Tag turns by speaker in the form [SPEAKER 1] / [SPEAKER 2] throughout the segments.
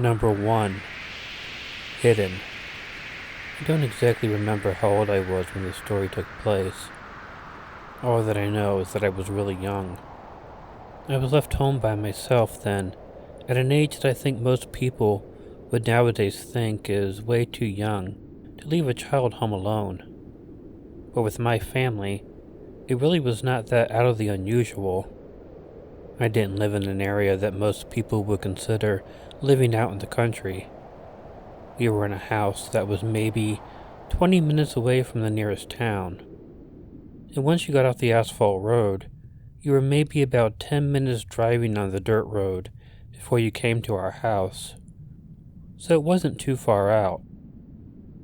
[SPEAKER 1] Number 1. Hidden. I don't exactly remember how old I was when the story took place. All that I know is that I was really young. I was left home by myself then, at an age that I think most people would nowadays think is way too young to leave a child home alone. But with my family, it really was not that out of the unusual. I didn't live in an area that most people would consider living out in the country. We were in a house that was maybe 20 minutes away from the nearest town. And once you got off the asphalt road, you were maybe about 10 minutes driving on the dirt road before you came to our house. So it wasn't too far out.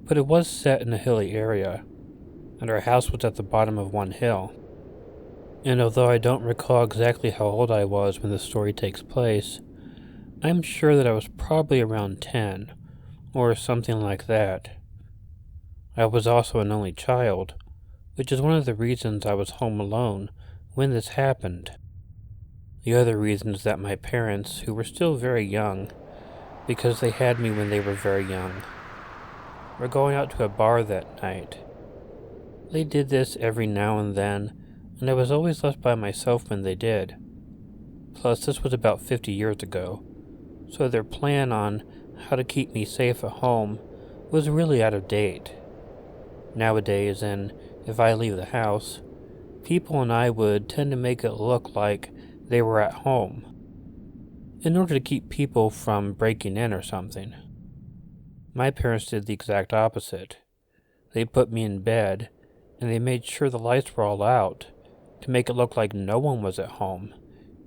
[SPEAKER 1] But it was set in a hilly area, and our house was at the bottom of one hill. And although I don't recall exactly how old I was when the story takes place, I'm sure that I was probably around 10, or something like that. I was also an only child, which is one of the reasons I was home alone when this happened. The other reason is that my parents, who were still very young, because they had me when they were very young, were going out to a bar that night. They did this every now and then, and I was always left by myself when they did. Plus, this was about 50 years ago, so their plan on how to keep me safe at home was really out of date. Nowadays, and if I leave the house, people and I would tend to make it look like they were at home, in order to keep people from breaking in or something. My parents did the exact opposite. They put me in bed, and they made sure the lights were all out, to make it look like no one was at home,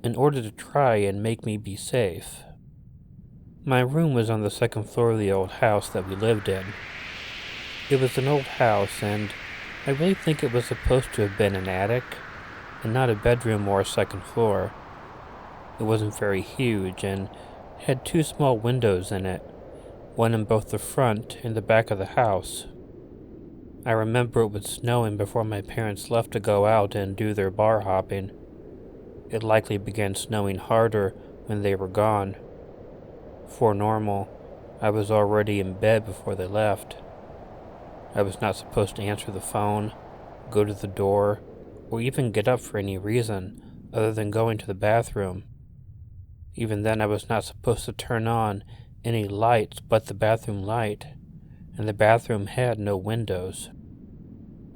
[SPEAKER 1] in order to try and make me be safe. My room was on the second floor of the old house that we lived in. It was an old house, and I really think it was supposed to have been an attic, and not a bedroom or a second floor. It wasn't very huge, and had 2 small windows in it, one in both the front and the back of the house. I remember it was snowing before my parents left to go out and do their bar hopping. It likely began snowing harder when they were gone. For normal, I was already in bed before they left. I was not supposed to answer the phone, go to the door, or even get up for any reason other than going to the bathroom. Even then, I was not supposed to turn on any lights but the bathroom light, and the bathroom had no windows.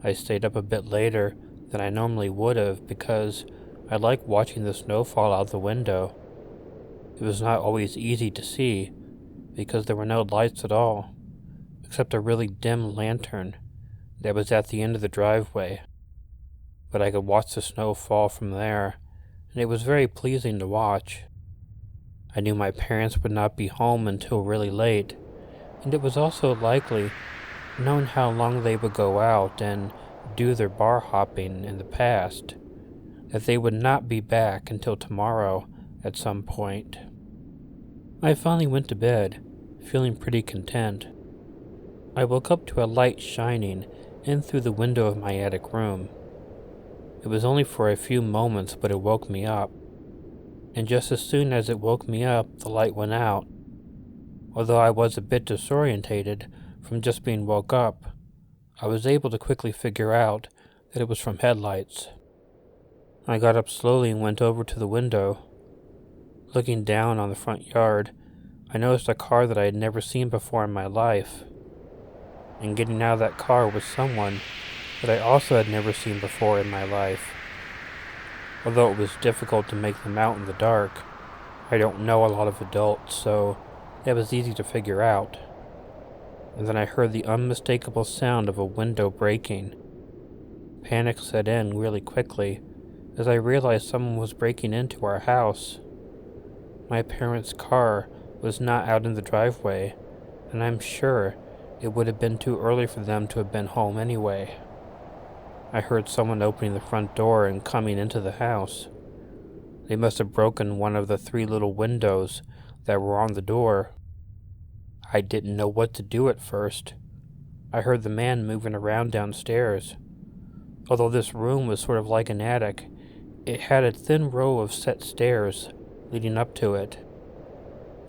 [SPEAKER 1] I stayed up a bit later than I normally would have because I liked watching the snow fall out the window. It was not always easy to see because there were no lights at all, except a really dim lantern that was at the end of the driveway. But I could watch the snow fall from there, and it was very pleasing to watch. I knew my parents would not be home until really late, and it was also likely, knowing how long they would go out and do their bar hopping in the past, that they would not be back until tomorrow at some point. I finally went to bed, feeling pretty content. I woke up to a light shining in through the window of my attic room. It was only for a few moments, but it woke me up. And just as soon as it woke me up, the light went out. Although I was a bit disorientated from just being woke up, I was able to quickly figure out that it was from headlights. I got up slowly and went over to the window. Looking down on the front yard, I noticed a car that I had never seen before in my life. And getting out of that car was someone that I also had never seen before in my life. Although it was difficult to make them out in the dark, I don't know a lot of adults, so it was easy to figure out. And then I heard the unmistakable sound of a window breaking. Panic set in really quickly as I realized someone was breaking into our house. My parents' car was not out in the driveway, and I'm sure it would have been too early for them to have been home anyway. I heard someone opening the front door and coming into the house. They must have broken one of the 3 little windows that were on the door. I didn't know what to do at first. I heard the man moving around downstairs. Although this room was sort of like an attic, it had a thin row of set stairs leading up to it.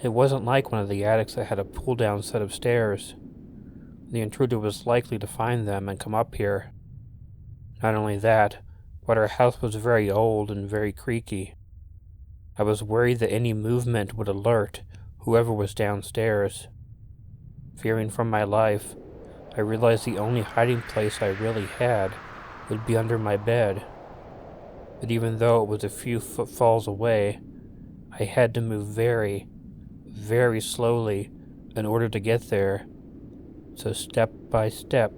[SPEAKER 1] It wasn't like one of the attics that had a pull-down set of stairs. The intruder was likely to find them and come up here. Not only that, but our house was very old and very creaky. I was worried that any movement would alert whoever was downstairs. Fearing for my life, I realized the only hiding place I really had would be under my bed. But even though it was a few footfalls away, I had to move very, very slowly in order to get there. So step by step,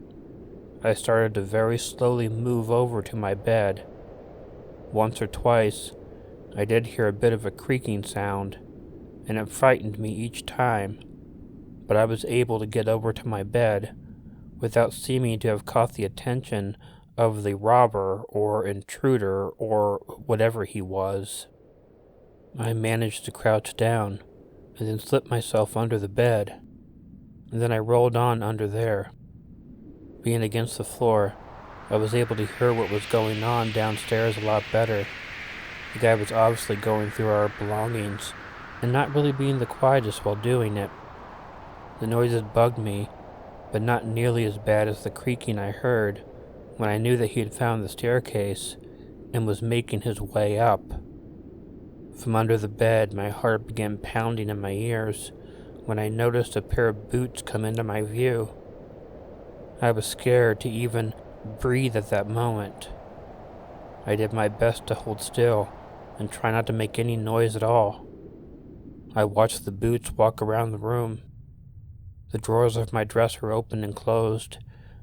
[SPEAKER 1] I started to very slowly move over to my bed. Once or twice, I did hear a bit of a creaking sound, and it frightened me each time, but I was able to get over to my bed without seeming to have caught the attention of the robber or intruder or whatever he was. I managed to crouch down and then slip myself under the bed, and then I rolled on under there. Being against the floor, I was able to hear what was going on downstairs a lot better. The guy was obviously going through our belongings and not really being the quietest while doing it. The noises bugged me, but not nearly as bad as the creaking I heard when I knew that he had found the staircase and was making his way up. From under the bed, my heart began pounding in my ears when I noticed a pair of boots come into my view. I was scared to even breathe at that moment. I did my best to hold still and try not to make any noise at all. I watched the boots walk around the room. The drawers of my dresser opened and closed,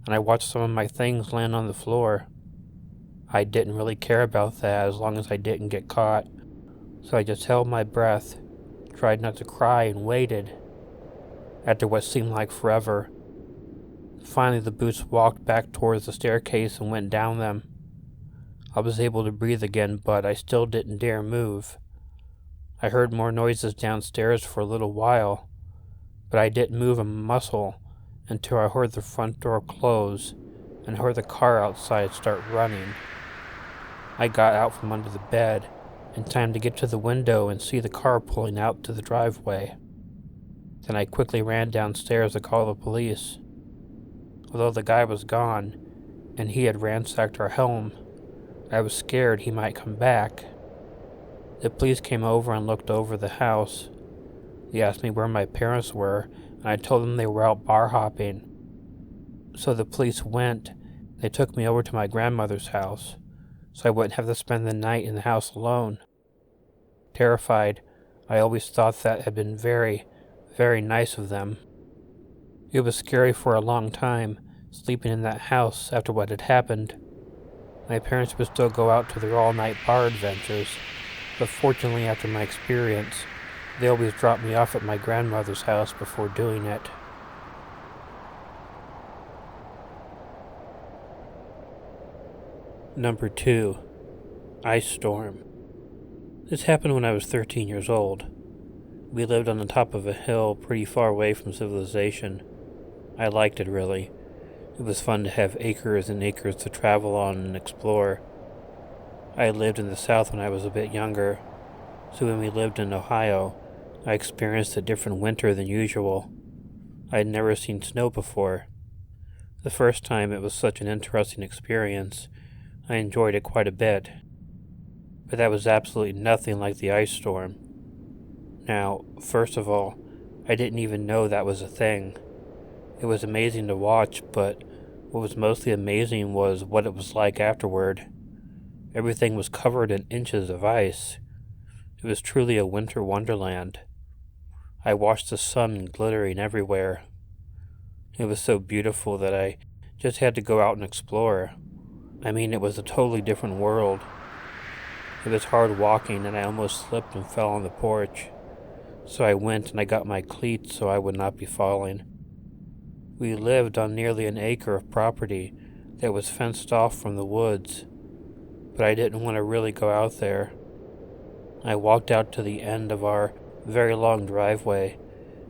[SPEAKER 1] and I watched some of my things land on the floor. I didn't really care about that as long as I didn't get caught, so I just held my breath, tried not to cry, and waited. After what seemed like forever, finally the boots walked back towards the staircase and went down them. I was able to breathe again, but I still didn't dare move. I heard more noises downstairs for a little while, but I didn't move a muscle until I heard the front door close and heard the car outside start running. I got out from under the bed in time to get to the window and see the car pulling out to the driveway. Then I quickly ran downstairs to call the police. Although the guy was gone and he had ransacked our home, I was scared he might come back. The police came over and looked over the house. They asked me where my parents were, and I told them they were out bar hopping. So the police went. They took me over to my grandmother's house, so I wouldn't have to spend the night in the house alone. Terrified, I always thought that had been very, very nice of them. It was scary for a long time, sleeping in that house after what had happened. My parents would still go out to their all-night bar adventures, but fortunately after my experience, they always dropped me off at my grandmother's house before doing it. Number 2. Ice Storm. This happened when I was 13 years old. We lived on the top of a hill pretty far away from civilization. I liked it, really. It was fun to have acres and acres to travel on and explore. I had lived in the South when I was a bit younger, so when we lived in Ohio, I experienced a different winter than usual. I had never seen snow before. The first time it was such an interesting experience. I enjoyed it quite a bit. But that was absolutely nothing like the ice storm. Now, first of all, I didn't even know that was a thing. It was amazing to watch, but what was mostly amazing was what it was like afterward. Everything was covered in inches of ice. It was truly a winter wonderland. I watched the sun glittering everywhere. It was so beautiful that I just had to go out and explore. I mean, it was a totally different world. It was hard walking, and I almost slipped and fell on the porch. So I went and I got my cleats so I would not be falling. We lived on nearly an acre of property that was fenced off from the woods, but I didn't want to really go out there. I walked out to the end of our very long driveway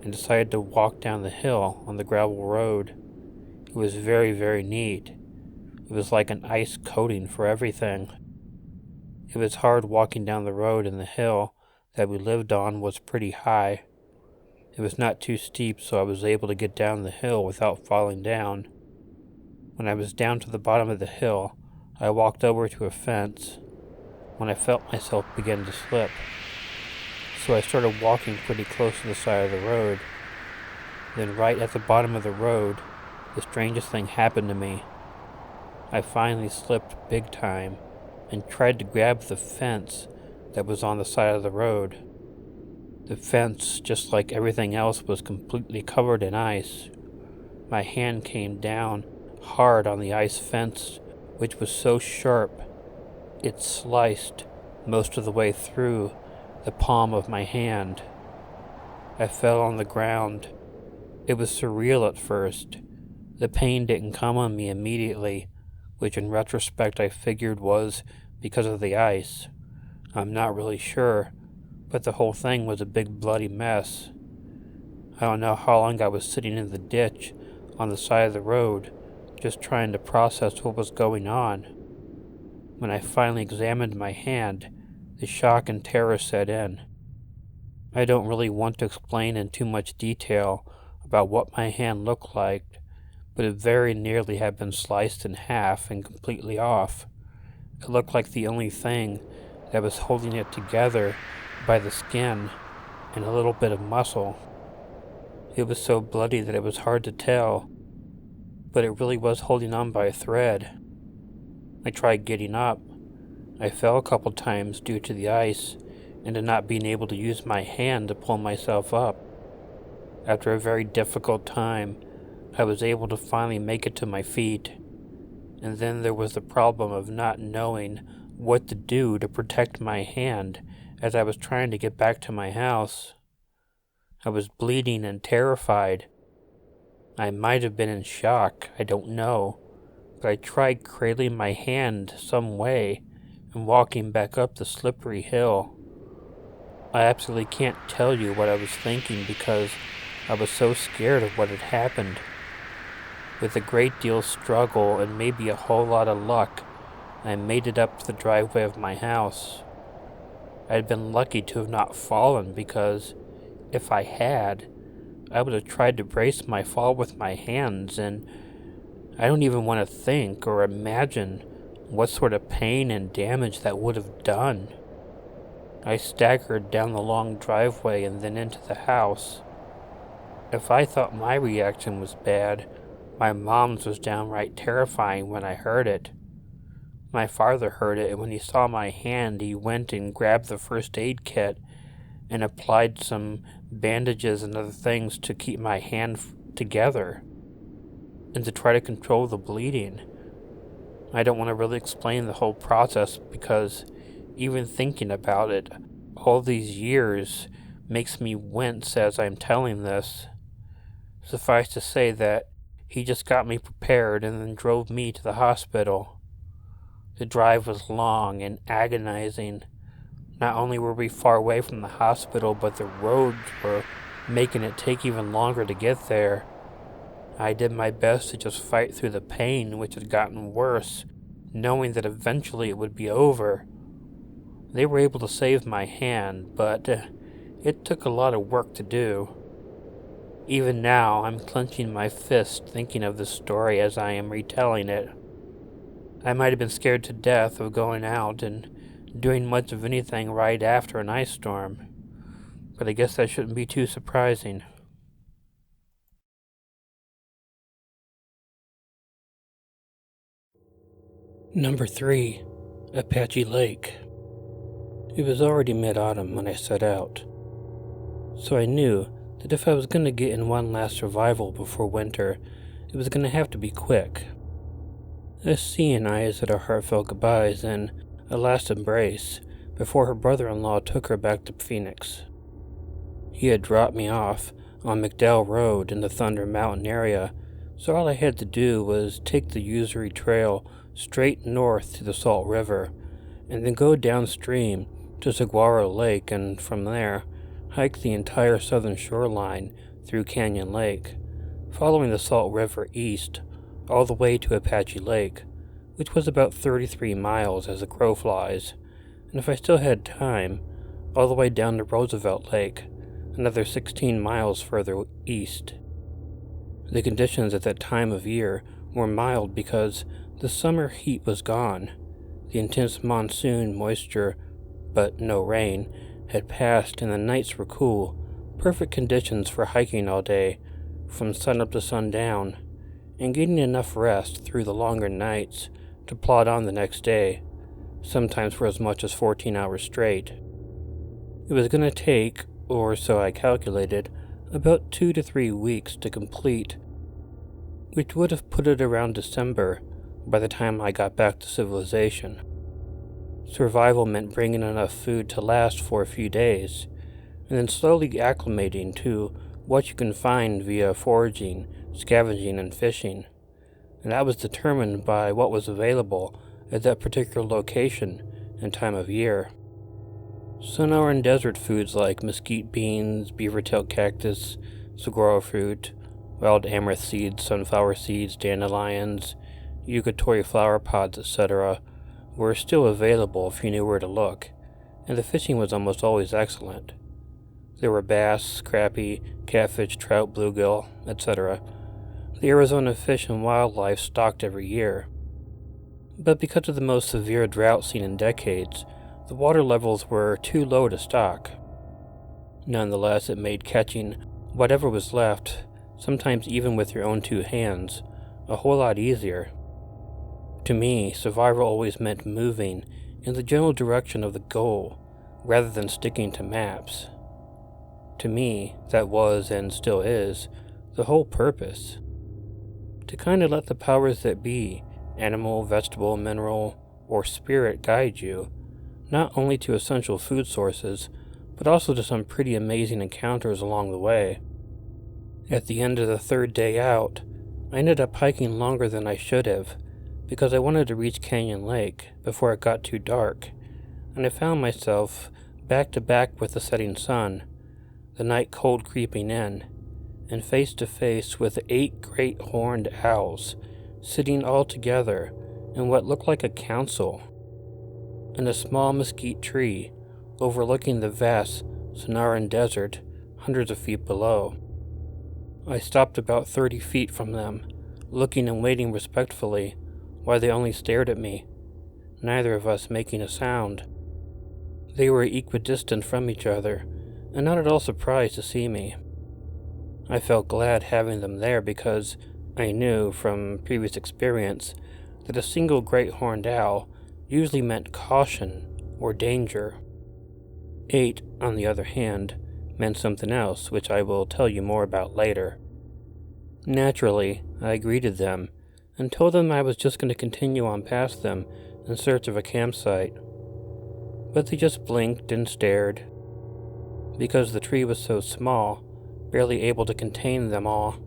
[SPEAKER 1] and decided to walk down the hill on the gravel road. It was very, very neat. It was like an ice coating for everything. It was hard walking down the road, and the hill that we lived on was pretty high. It was not too steep, so I was able to get down the hill without falling down. When I was down to the bottom of the hill, I walked over to a fence when I felt myself begin to slip. So I started walking pretty close to the side of the road. Then right at the bottom of the road, the strangest thing happened to me. I finally slipped big time and tried to grab the fence that was on the side of the road. The fence, just like everything else, was completely covered in ice. My hand came down hard on the ice fence, which was so sharp it sliced most of the way through the palm of my hand. I fell on the ground. It was surreal at first. The pain didn't come on me immediately, which in retrospect I figured was because of the ice. I'm not really sure, but the whole thing was a big bloody mess. I don't know how long I was sitting in the ditch on the side of the road, just trying to process what was going on. When I finally examined my hand, the shock and terror set in. I don't really want to explain in too much detail about what my hand looked like, but it very nearly had been sliced in half and completely off. It looked like the only thing that was holding it together by the skin and a little bit of muscle. It was so bloody that it was hard to tell, but it really was holding on by a thread. I tried getting up. I fell a couple times due to the ice and to not being able to use my hand to pull myself up. After a very difficult time, I was able to finally make it to my feet. And then there was the problem of not knowing what to do to protect my hand as I was trying to get back to my house. I was bleeding and terrified. I might have been in shock, I don't know, but I tried cradling my hand some way and walking back up the slippery hill. I absolutely can't tell you what I was thinking because I was so scared of what had happened. With a great deal of struggle and maybe a whole lot of luck, I made it up to the driveway of my house. I had been lucky to have not fallen because, if I had, I would have tried to brace my fall with my hands, and I don't even want to think or imagine what sort of pain and damage that would have done. I staggered down the long driveway and then into the house. If I thought my reaction was bad, my mom's was downright terrifying when I heard it. My father heard it, and when he saw my hand, he went and grabbed the first aid kit and applied some bandages and other things to keep my hand together and to try to control the bleeding. I don't want to really explain the whole process because even thinking about it all these years makes me wince as I'm telling this. Suffice to say that he just got me prepared and then drove me to the hospital. The drive was long and agonizing. Not only were we far away from the hospital, but the roads were making it take even longer to get there. I did my best to just fight through the pain, which had gotten worse, knowing that eventually it would be over. They were able to save my hand, but it took a lot of work to do. Even now, I'm clenching my fist thinking of this story as I am retelling it. I might have been scared to death of going out and doing much of anything right after an ice storm, but I guess that shouldn't be too surprising. Number 3. Apache Lake. It was already mid-autumn when I set out, so I knew that if I was going to get in one last survival before winter, it was going to have to be quick. S.C. and I said our heartfelt goodbyes and a last embrace before her brother-in-law took her back to Phoenix. He had dropped me off on McDowell Road in the Thunder Mountain area, so all I had to do was take the usury trail straight north to the Salt River, and then go downstream to Saguaro Lake, and from there, hike the entire southern shoreline through Canyon Lake, following the Salt River east all the way to Apache Lake, which was about 33 miles as the crow flies, and if I still had time, all the way down to Roosevelt Lake, another 16 miles further east. The conditions at that time of year were mild because the summer heat was gone. The intense monsoon moisture, but no rain, had passed and the nights were cool, perfect conditions for hiking all day, from sunup to sundown, and getting enough rest through the longer nights to plod on the next day, sometimes for as much as 14 hours straight. It was going to take, or so I calculated, about 2 to 3 weeks to complete, which would have put it around December by the time I got back to civilization. Survival meant bringing enough food to last for a few days, and then slowly acclimating to what you can find via foraging, scavenging, and fishing, and that was determined by what was available at that particular location and time of year. Sunhour and desert foods like mesquite beans, beaver-tail cactus, saguaro fruit, wild amaranth seeds, sunflower seeds, dandelions, yucatori flower pods, etc., were still available if you knew where to look, and the fishing was almost always excellent. There were bass, crappie, catfish, trout, bluegill, etc. The Arizona Fish and Wildlife stocked every year. But because of the most severe drought seen in decades, the water levels were too low to stock. Nonetheless, it made catching whatever was left, sometimes even with your own two hands, a whole lot easier. To me, survival always meant moving in the general direction of the goal, rather than sticking to maps. To me, that was, and still is, the whole purpose. To kind of let the powers that be, animal, vegetable, mineral, or spirit guide you, not only to essential food sources, but also to some pretty amazing encounters along the way. At the end of the third day out, I ended up hiking longer than I should have, because I wanted to reach Canyon Lake before it got too dark, and I found myself back to back with the setting sun, the night cold creeping in, and face to face with 8 great horned owls, sitting all together in what looked like a council, in a small mesquite tree overlooking the vast Sonoran Desert hundreds of feet below. I stopped about 30 feet from them, looking and waiting respectfully, while they only stared at me, neither of us making a sound. They were equidistant from each other, and not at all surprised to see me. I felt glad having them there because I knew from previous experience that a single great horned owl usually meant caution or danger. 8, on the other hand, meant something else, which I will tell you more about later. Naturally, I greeted them and told them I was just going to continue on past them in search of a campsite. But they just blinked and stared. Because the tree was so small, barely able to contain them all,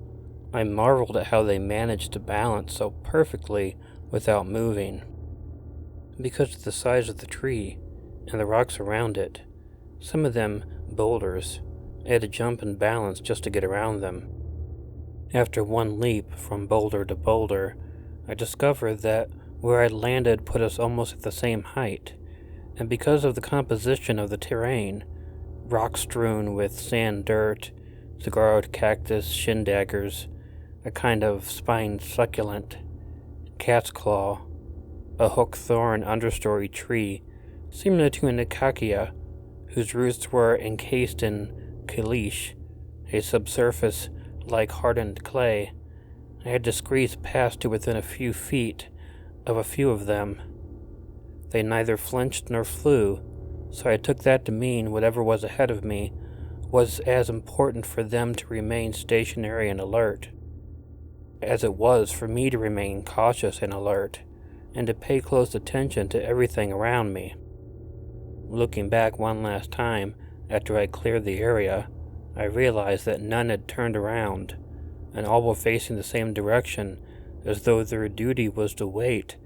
[SPEAKER 1] I marveled at how they managed to balance so perfectly without moving. Because of the size of the tree and the rocks around it, some of them boulders, I had to jump and balance just to get around them. After one leap from boulder to boulder, I discovered that where I landed put us almost at the same height, and because of the composition of the terrain, rock strewn with sand dirt, saguaro cactus, shin daggers, a kind of spined succulent, cat's claw, a hook thorn understory tree similar to an acacia, whose roots were encased in caliche, a subsurface like hardened clay. I had to squeeze past to within a few feet of a few of them. They neither flinched nor flew, so I took that to mean whatever was ahead of me was as important for them to remain stationary and alert, as it was for me to remain cautious and alert, and to pay close attention to everything around me. Looking back one last time after I cleared the area, I realized that none had turned around, and all were facing the same direction, as though their duty was to wait,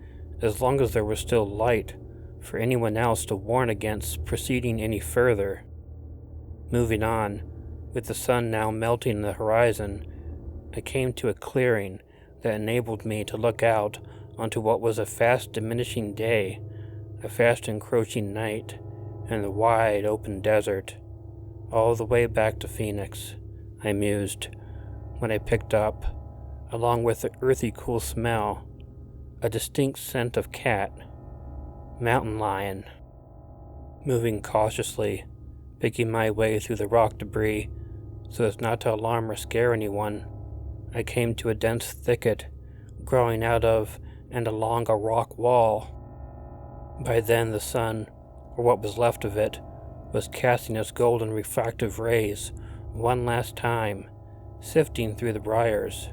[SPEAKER 1] as long as there was still light, for anyone else to warn against proceeding any further. Moving on, with the sun now melting in the horizon, I came to a clearing that enabled me to look out onto what was a fast diminishing day, a fast encroaching night, and the wide open desert, all the way back to Phoenix, I mused, when I picked up, along with the earthy cool smell, a distinct scent of cat, mountain lion. Moving cautiously, picking my way through the rock debris so as not to alarm or scare anyone, I came to a dense thicket growing out of and along a rock wall. By then the sun, or what was left of it, was casting its golden refractive rays one last time, sifting through the briars,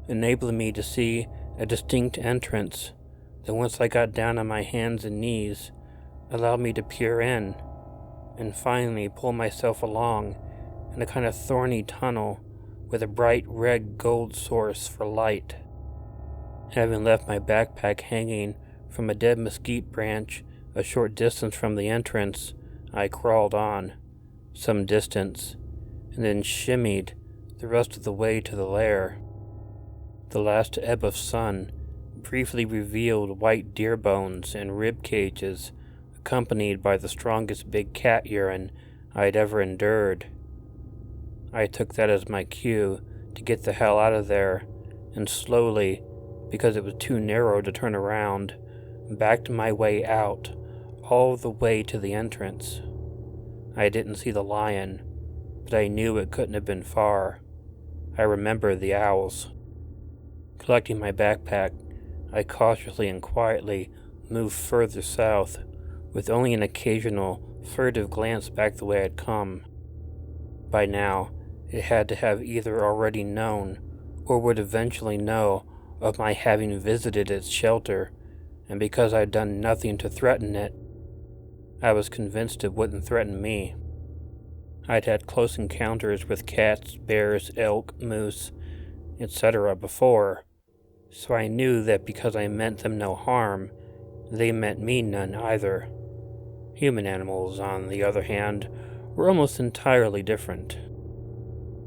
[SPEAKER 1] enabling me to see a distinct entrance that, once I got down on my hands and knees, allowed me to peer in, and finally pull myself along in a kind of thorny tunnel with a bright red gold source for light. Having left my backpack hanging from a dead mesquite branch a short distance from the entrance, I crawled on, some distance, and then shimmied the rest of the way to the lair. The last ebb of sun briefly revealed white deer bones and rib cages, accompanied by the strongest big cat urine I'd ever endured. I took that as my cue to get the hell out of there, and slowly, because it was too narrow to turn around, backed my way out, all the way to the entrance. I didn't see the lion, but I knew it couldn't have been far. I remembered the owls. Collecting my backpack, I cautiously and quietly moved further south, with only an occasional, furtive glance back the way I'd come. By now, it had to have either already known, or would eventually know, of my having visited its shelter, and because I'd done nothing to threaten it, I was convinced it wouldn't threaten me. I'd had close encounters with cats, bears, elk, moose, etc. before, so I knew that because I meant them no harm, they meant me none either. Human animals, on the other hand, were almost entirely different.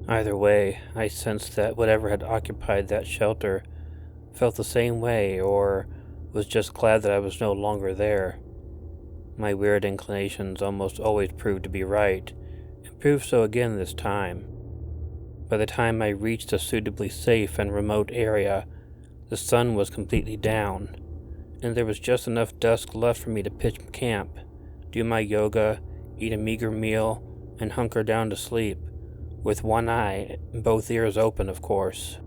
[SPEAKER 1] Either way, I sensed that whatever had occupied that shelter felt the same way, or was just glad that I was no longer there. My weird inclinations almost always proved to be right, and proved so again this time. By the time I reached a suitably safe and remote area, the sun was completely down, and there was just enough dusk left for me to pitch camp, do my yoga, eat a meager meal, and hunker down to sleep, with one eye and both ears open, of course.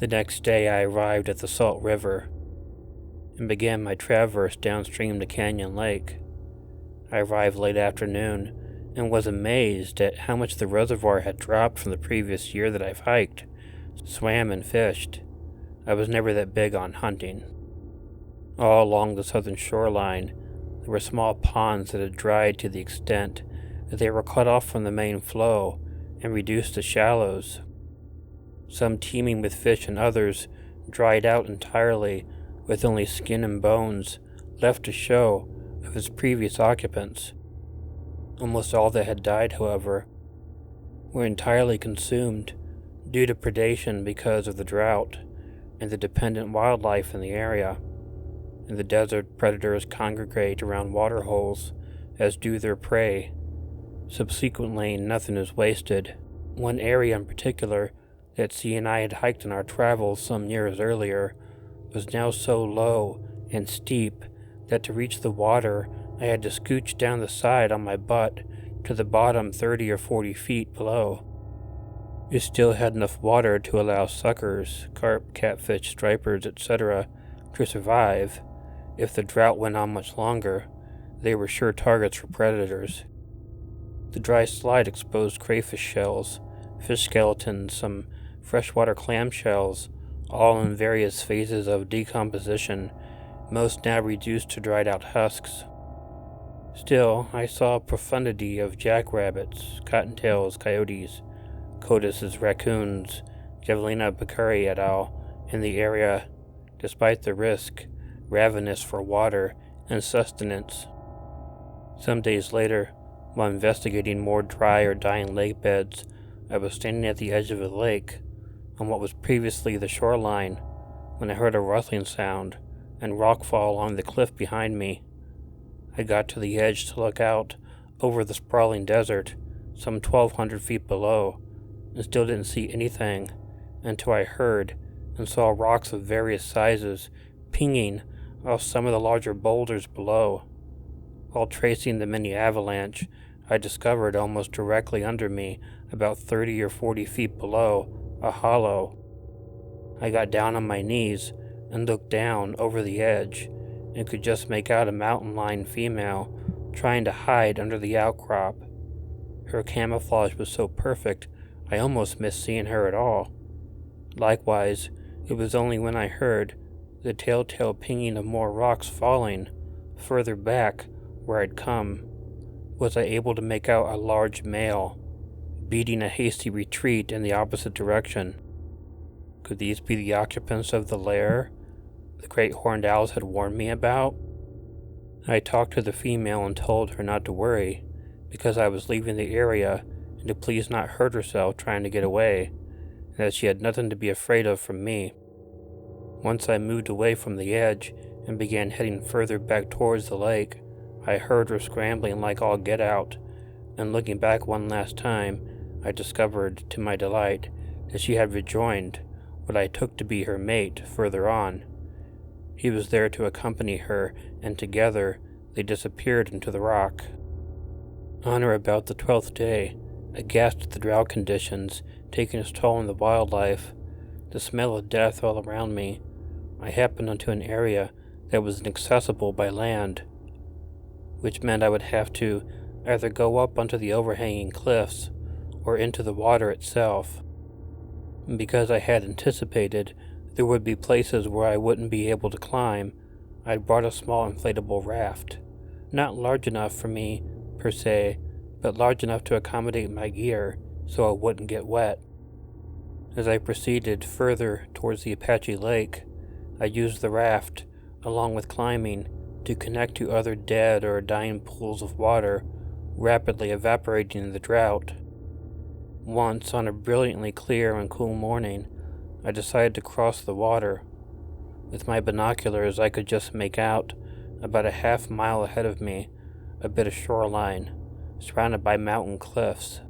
[SPEAKER 1] The next day I arrived at the Salt River, and began my traverse downstream to Canyon Lake. I arrived late afternoon, and was amazed at how much the reservoir had dropped from the previous year that I've hiked, swam, and fished. I was never that big on hunting. All along the southern shoreline, there were small ponds that had dried to the extent that they were cut off from the main flow and reduced to shallows, some teeming with fish and others dried out entirely, with only skin and bones left to show of its previous occupants. Almost all that had died, however, were entirely consumed due to predation because of the drought and the dependent wildlife in the area, and the desert predators congregate around water holes, as do their prey. Subsequently, nothing is wasted. One area in particular that C and I had hiked in our travels some years earlier was now so low and steep that to reach the water I had to scooch down the side on my butt to the bottom 30 or 40 feet below. It still had enough water to allow suckers, carp, catfish, stripers, etc. to survive. If the drought went on much longer, they were sure targets for predators. The dry slide exposed crayfish shells, fish skeletons, some freshwater clam shells, all in various phases of decomposition, most now reduced to dried out husks. Still, I saw a profundity of jackrabbits, cottontails, coyotes, Codis's raccoons, Javelina Beccari et al. In the area, despite the risk, ravenous for water and sustenance. Some days later, while investigating more dry or dying lake beds, I was standing at the edge of a lake, on what was previously the shoreline, when I heard a rustling sound and rockfall along the cliff behind me. I got to the edge to look out over the sprawling desert, some 1,200 feet below, and still didn't see anything until I heard and saw rocks of various sizes pinging off some of the larger boulders below. While tracing the mini avalanche, I discovered almost directly under me, about 30 or 40 feet below, a hollow. I got down on my knees and looked down over the edge and could just make out a mountain lion female trying to hide under the outcrop. Her camouflage was so perfect, I almost missed seeing her at all. Likewise, it was only when I heard the telltale pinging of more rocks falling further back where I'd come, was I able to make out a large male beating a hasty retreat in the opposite direction. Could these be the occupants of the lair the great horned owls had warned me about? I talked to the female and told her not to worry, because I was leaving the area and to please not hurt herself trying to get away, and that she had nothing to be afraid of from me. Once I moved away from the edge and began heading further back towards the lake, I heard her scrambling like all get out, and looking back one last time, I discovered, to my delight, that she had rejoined what I took to be her mate further on. He was there to accompany her, and together they disappeared into the rock. On or about the 12th day, aghast at the drought conditions taking its toll on the wildlife, the smell of death all around me, I happened onto an area that was inaccessible by land, which meant I would have to either go up onto the overhanging cliffs or into the water itself. Because I had anticipated there would be places where I wouldn't be able to climb, I'd brought a small inflatable raft, not large enough for me, per se, but large enough to accommodate my gear so I wouldn't get wet. As I proceeded further towards the Apache lake, I used the raft, along with climbing, to connect to other dead or dying pools of water rapidly evaporating in the drought. Once, on a brilliantly clear and cool morning, I decided to cross the water. With my binoculars, I could just make out, about a half-mile ahead of me, a bit of shoreline, surrounded by mountain cliffs.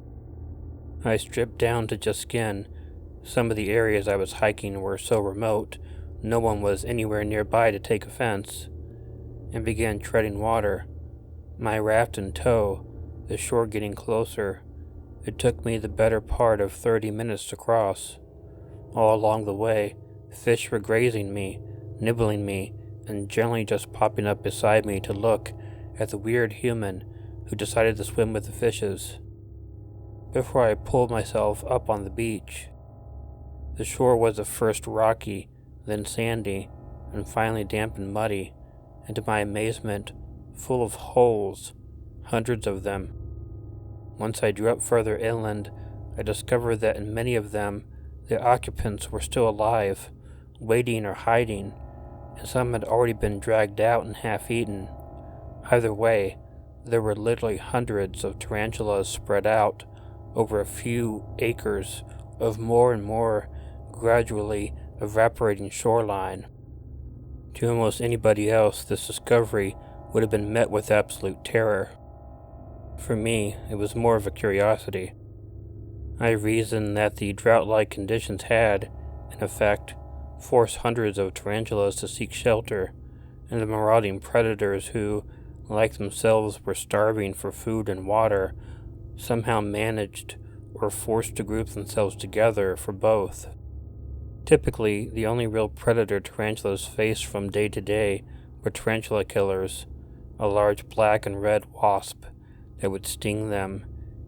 [SPEAKER 1] I stripped down to just skin. Some of the areas I was hiking were so remote, no one was anywhere nearby to take offense, and began treading water, my raft in tow, the shore getting closer. It took me the better part of 30 minutes to cross. All along the way, fish were grazing me, nibbling me, and generally just popping up beside me to look at the weird human who decided to swim with the fishes. Before I pulled myself up on the beach, the shore was at first rocky, then sandy, and finally damp and muddy, and to my amazement, full of holes, hundreds of them. Once I drew up further inland, I discovered that in many of them, the occupants were still alive, waiting or hiding, and some had already been dragged out and half-eaten. Either way, there were literally hundreds of tarantulas spread out over a few acres of more and more gradually evaporating shoreline. To almost anybody else, this discovery would have been met with absolute terror. For me, it was more of a curiosity. I reasoned that the drought-like conditions had, in effect, forced hundreds of tarantulas to seek shelter, and the marauding predators who, like themselves, were starving for food and water, somehow managed or forced to group themselves together for both. Typically, the only real predator tarantulas faced from day to day were tarantula killers, a large black and red wasp that would sting them,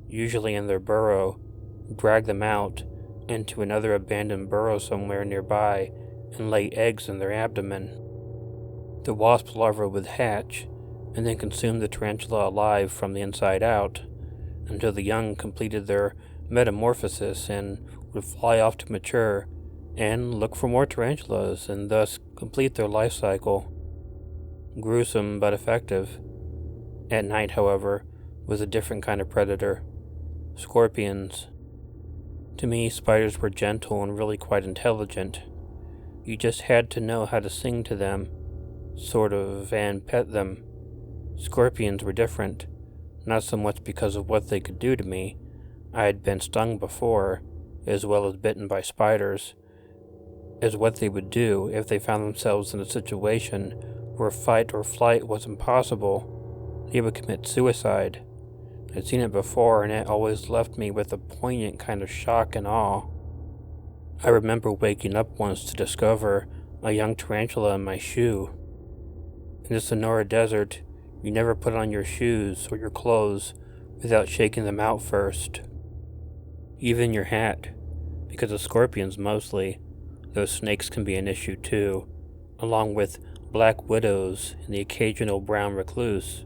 [SPEAKER 1] usually in their burrow, drag them out into another abandoned burrow somewhere nearby, and lay eggs in their abdomen. The wasp larvae would hatch, and then consume the tarantula alive from the inside out, until the young completed their metamorphosis and would fly off to mature and look for more tarantulas, and thus complete their life cycle. Gruesome but effective. At night, however, was a different kind of predator. Scorpions. To me, spiders were gentle and really quite intelligent. You just had to know how to sing to them, sort of, and pet them. Scorpions were different. not so much because of what they could do to me. I had been stung before, as well as bitten by spiders, as what they would do if they found themselves in a situation where fight or flight was impossible. They would commit suicide. I'd seen it before, and it always left me with a poignant kind of shock and awe. I remember waking up once to discover a young tarantula in my shoe. In the Sonora Desert, you never put on your shoes or your clothes without shaking them out first. Even your hat, because of scorpions mostly, though snakes can be an issue too, along with black widows and the occasional brown recluse.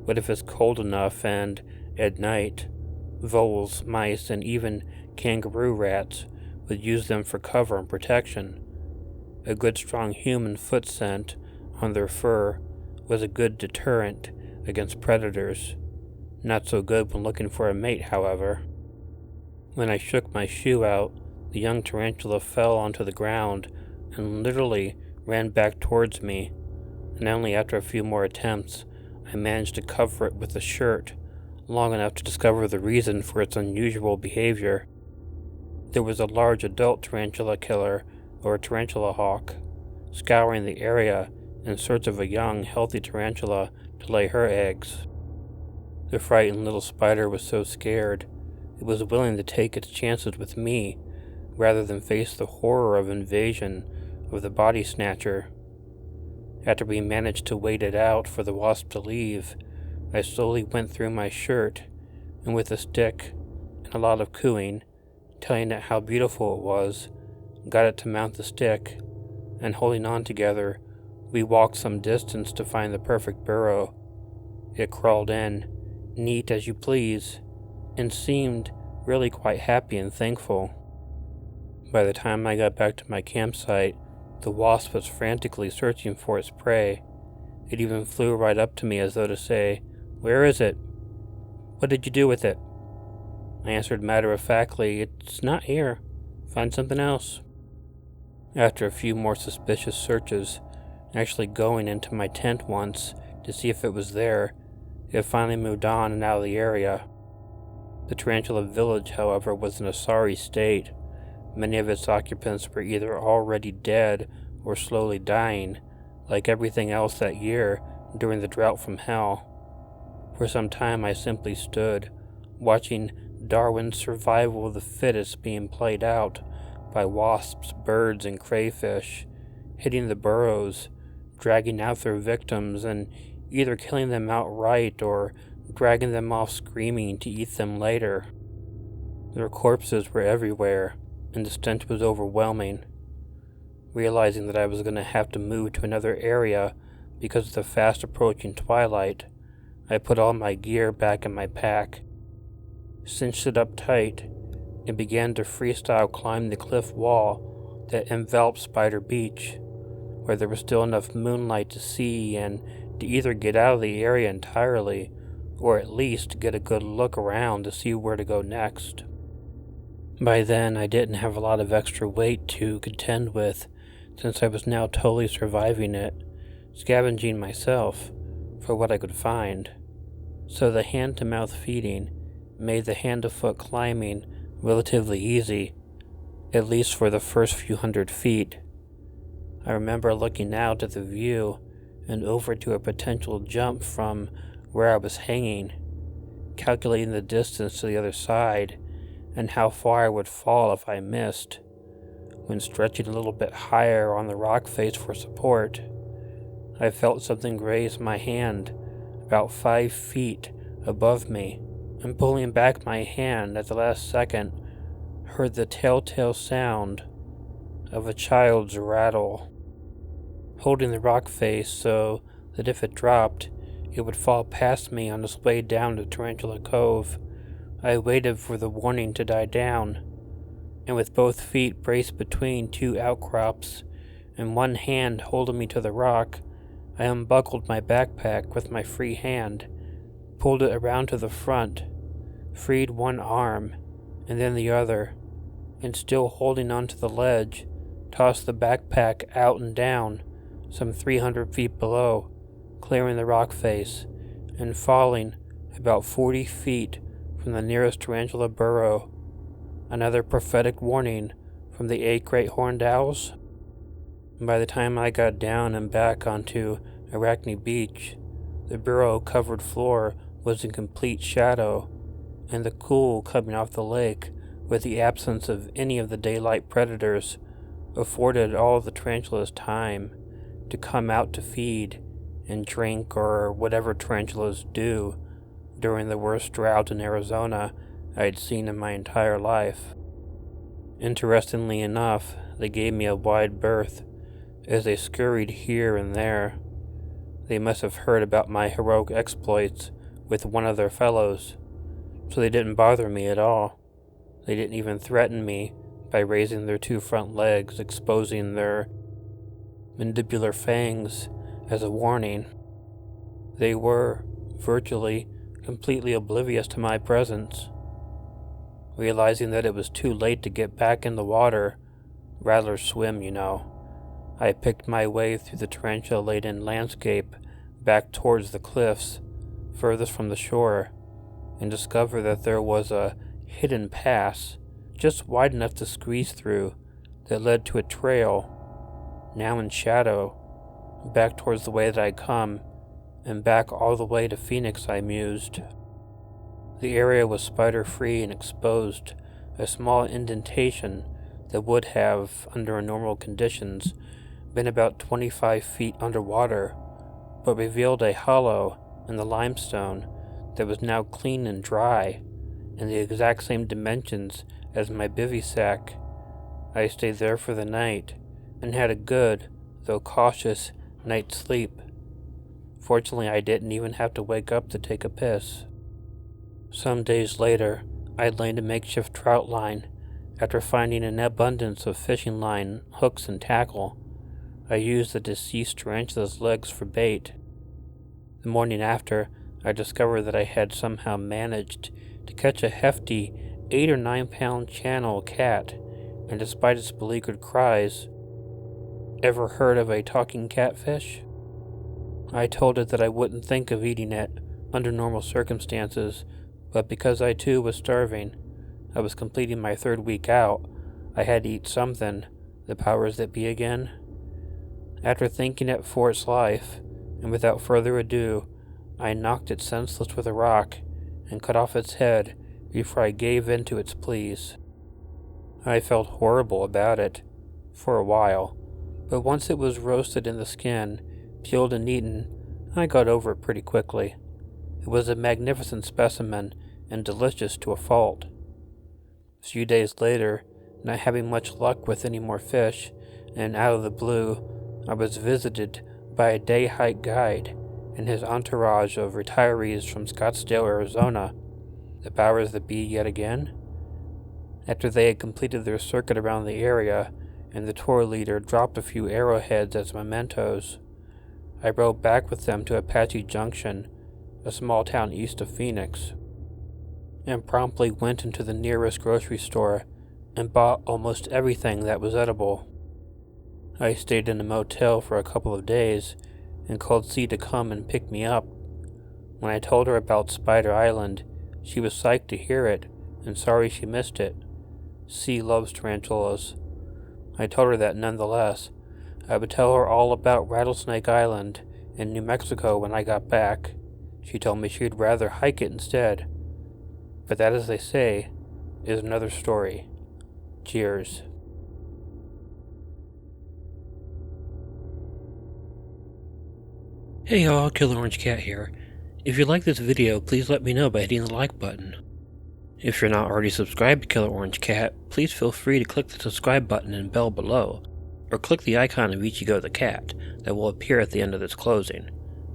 [SPEAKER 1] What if it's cold enough and, at night, voles, mice, and even kangaroo rats would use them for cover and protection? A good strong human foot scent on their fur was a good deterrent against predators. Not so good when looking for a mate, however. When I shook my shoe out, the young tarantula fell onto the ground and literally ran back towards me, and only after a few more attempts I managed to cover it with a shirt long enough to discover the reason for its unusual behavior. There was a large adult tarantula killer, or tarantula hawk, scouring the area in search of a young, healthy tarantula to lay her eggs. The frightened little spider was so scared, it was willing to take its chances with me rather than face the horror of invasion of the body snatcher. After we managed to wait it out for the wasp to leave, I slowly went through my shirt, and with a stick and a lot of cooing, telling it how beautiful it was, got it to mount the stick, and holding on together, we walked some distance to find the perfect burrow. It crawled in, neat as you please, and seemed really quite happy and thankful. By the time I got back to my campsite, the wasp was frantically searching for its prey. It even flew right up to me as though to say, "Where is it? What did you do with it?" I answered matter-of-factly, "It's not here. Find something else." After a few more suspicious searches, actually going into my tent once to see if it was there, it finally moved on and out of the area. The tarantula village, however, was in a sorry state. Many of its occupants were either already dead or slowly dying, like everything else that year during the drought from hell. For some time I simply stood, watching Darwin's survival of the fittest being played out by wasps, birds, and crayfish, hitting the burrows, dragging out their victims, and either killing them outright or dragging them off screaming to eat them later. Their corpses were everywhere, and the stench was overwhelming. Realizing that I was going to have to move to another area because of the fast approaching twilight, I put all my gear back in my pack, cinched it up tight, and began to freestyle climb the cliff wall that enveloped Spider Beach, where there was still enough moonlight to see and to either get out of the area entirely or at least get a good look around to see where to go next. By then, I didn't have a lot of extra weight to contend with, since I was now totally surviving it, scavenging myself for what I could find. So the hand-to-mouth feeding made the hand-to-foot climbing relatively easy, at least for the first few 100 feet. I remember looking out at the view and over to a potential jump from where I was hanging, calculating the distance to the other side and how far I would fall if I missed. When stretching a little bit higher on the rock face for support, I felt something graze my hand about 5 feet above me, and pulling back my hand at the last second, heard the telltale sound of a child's rattle. Holding the rock face so that if it dropped, it would fall past me on its way down to Tarantula Cove, I waited for the warning to die down, and with both feet braced between two outcrops and one hand holding me to the rock, I unbuckled my backpack with my free hand, pulled it around to the front, freed one arm and then the other, and still holding onto the ledge, tossed the backpack out and down, some 300 feet below, clearing the rock face, and falling about 40 feet from the nearest tarantula burrow. Another prophetic warning from the 8 great horned owls. By the time I got down and back onto Arachne Beach, the burrow-covered floor was in complete shadow, and the cool coming off the lake, with the absence of any of the daylight predators, afforded all the tarantulas time to come out to feed and drink, or whatever tarantulas do during the worst drought in Arizona I'd seen in my entire life. Interestingly enough, they gave me a wide berth as they scurried here and there. They must have heard about my heroic exploits with one of their fellows, so they didn't bother me at all. They didn't even threaten me by raising their 2 front legs, exposing their mandibular fangs as a warning. They were, virtually, completely oblivious to my presence. Realizing that it was too late to get back in the water, rattlers swim, you know, I picked my way through the tarantula-laden landscape back towards the cliffs, furthest from the shore, and discovered that there was a hidden pass, just wide enough to squeeze through, that led to a trail, now in shadow, back towards the way that I'd come, and back all the way to Phoenix, I mused. The area was spider-free and exposed a small indentation that would have, under normal conditions, been about 25 feet underwater, but revealed a hollow in the limestone that was now clean and dry, and the exact same dimensions as my bivy sack. I stayed there for the night, and had a good, though cautious, night's sleep. Fortunately, I didn't even have to wake up to take a piss. Some days later, I'd laid a makeshift trout line after finding an abundance of fishing line, hooks, and tackle. I used the deceased tarantula's legs for bait. The morning after, I discovered that I had somehow managed to catch a hefty 8 or 9 pound channel cat, and despite its beleaguered cries, ever heard of a talking catfish? I told it that I wouldn't think of eating it under normal circumstances, but because I too was starving, I was completing my 3rd week out, I had to eat something, the powers that be again. After thinking it for its life, and without further ado, I knocked it senseless with a rock, and cut off its head before I gave in to its pleas. I felt horrible about it, for a while, but once it was roasted in the skin, peeled and eaten, I got over it pretty quickly. It was a magnificent specimen, and delicious to a fault. A few days later, not having much luck with any more fish, and out of the blue, I was visited by a day hike guide and his entourage of retirees from Scottsdale, Arizona. The powers that be yet again? After they had completed their circuit around the area, and the tour leader dropped a few arrowheads as mementos, I rode back with them to Apache Junction, a small town east of Phoenix, and promptly went into the nearest grocery store and bought almost everything that was edible. I stayed in a motel for a couple of days and called C to come and pick me up. When I told her about Spider Island, she was psyched to hear it and sorry she missed it. C loves tarantulas. I told her that nonetheless, I would tell her all about Rattlesnake Island in New Mexico when I got back. She told me she'd rather hike it instead. But that, as they say, is another story. Cheers.
[SPEAKER 2] Hey y'all, Killer Orange Cat here. If you like this video, please let me know by hitting the like button. If you're not already subscribed to Killer Orange Cat, please feel free to click the subscribe button and bell below, or click the icon of Ichigo the cat that will appear at the end of this closing.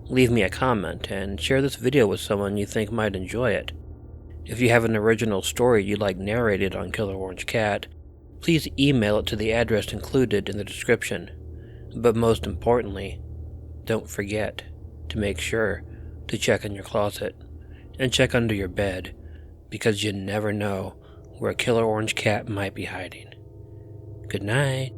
[SPEAKER 2] Leave me a comment, and share this video with someone you think might enjoy it. If you have an original story you'd like narrated on Killer Orange Cat, please email it to the address included in the description. But most importantly, don't forget to make sure to check in your closet and check under your bed, because you never know where a Killer Orange Cat might be hiding. Good night.